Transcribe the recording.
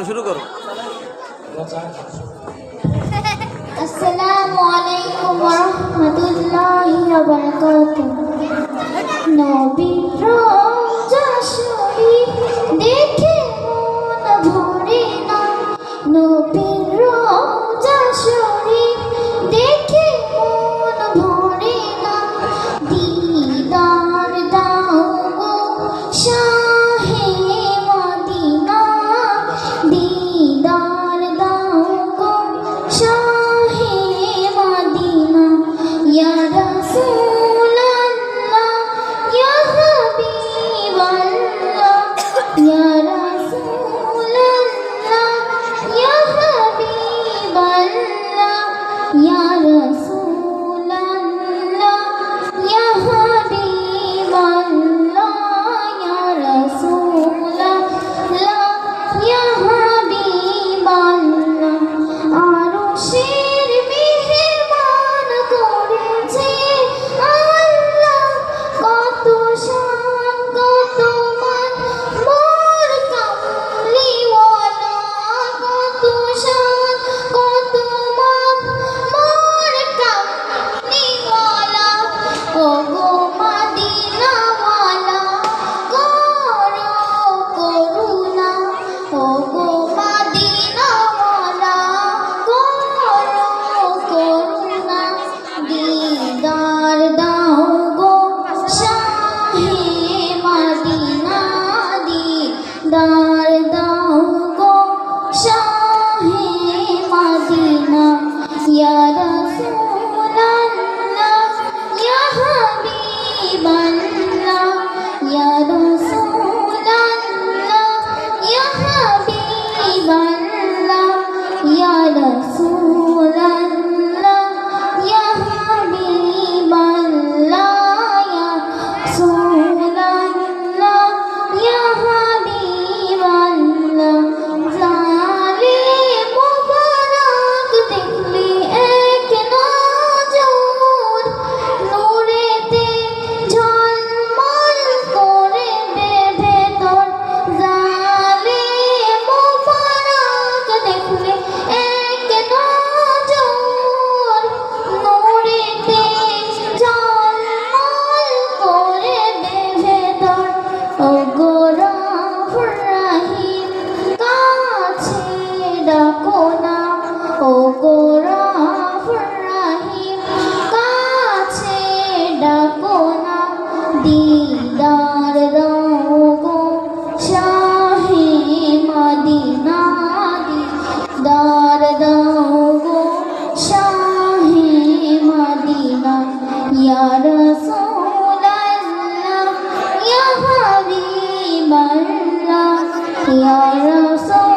শুরু করো। আসসালামু আলাইকুম ওয়া রাহমাতুল্লাহি ওয়া বারাকাতুহু। নবীর রওজা শরীফ দেখে মন ভরে না, নবীর রওজা শরীফ দেখে মন ভরে না। দিদার দাও গো শাহে মদিনা, দিদার দাও গো শাহে মদিনা। ইয়া রাসূলাল্লাহ ইয়া হাবিবাল্লাহ, ইয়া রাসূলাল্লাহ ইয়া হাবিবাল্লাহ, ইয়া রাসূলাল্লাহ ইয়া হাবিবাল্লাহ, ইয়া রাসূলাল্লাহ ইয়া হাবিবাল্লাহ। আরশের মেহমান করেছে আল্লাহ, কত শান কত মান মোর কামলিওয়ালা, কত শান কত মান মোর কামলিওয়ালা। ওগো মদিনাওয়ালা করো করুণা, ওগো মদিনাওয়ালা করো করুণা। দিদার দাও গো শাহে মদিনা, দিদার দাও গো শাহে মদিনা। ইয়া রাসূলাল্লাহ ইয়া হাবিবাল্লাহ, ইয়া রাসূলাল্লাহ ইয়া হাবিবাল্লাহ, ইয়া রাসূলাল্লাহ ইয়া হাবিবাল্লাহ, ইয়া রাসূলাল্লাহ ইয়া হাবিবাল্লাহ। জালিম মুবারক দেখলে এক নজর, নূরেতে ঝলমল করে দে ভেতর। জালিম মুবারক দেখলে এক নজর, নূরেতে ঝলমল করে দে ভেতর। ওগো রাহুর রাহিম কাছে ডাকো না, ওগো রাহুর রাহিম কাছে ডাকো না। দিদার দাও গো শাহে মদিনা, দিদার দাও গো শাহে মদিনা। ইয়া রাসূলাল্লাহ ইয়া হাবিবাল্লাহ, ইয়া রাসূল